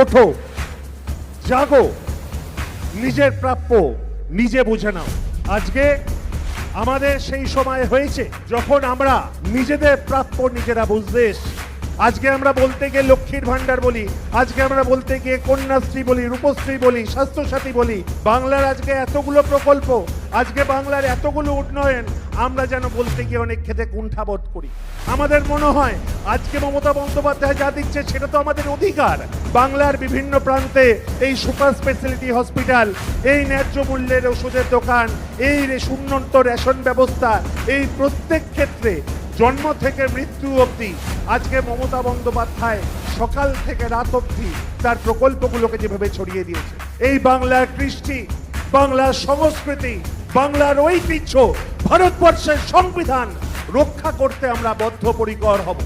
ওঠো, জাগো, নিজের প্রাপ্য নিজে বুঝে নাও। আজকে আমাদের সেই সময় হয়েছে যখন আমরা নিজেদের প্রাপ্য নিজেরা বুঝতে এসেছি। আজকে আমরা বলতে গিয়ে লক্ষ্মীর ভান্ডার বলি, আজকে আমরা বলতে গিয়ে কন্যাশ্রী বলি, রূপশ্রী বলি, স্বাস্থ্যসাথী বলি। বাংলার আজকে এতগুলো প্রকল্প, আজকে বাংলার এতগুলো উন্নয়ন, আমরা যেন বলতে গিয়ে অনেক ক্ষেত্রে কুণ্ঠাবোধ করি। আমাদের মনে হয় আজকে মমতা বন্দ্যোপাধ্যায় যা দিচ্ছে সেটা তো আমাদের অধিকার। বাংলার বিভিন্ন প্রান্তে এই সুপার স্পেশালিটি হসপিটাল, এই ন্যায্য মূল্যের ওষুধের দোকান, এই উন্নত রেশন ব্যবস্থা, এই প্রত্যেক ক্ষেত্রে জন্ম থেকে মৃত্যু অবধি আজকে মমতা বন্দ্যোপাধ্যায় সকাল থেকে রাত অবধি তার প্রকল্পগুলোকে যেভাবে ছড়িয়ে দিয়েছে, এই বাংলার কৃষ্টি, বাংলার সংস্কৃতি, বাংলার ঐতিহ্য, ভারতবর্ষের সংবিধান রক্ষা করতে আমরা বদ্ধপরিকর হব।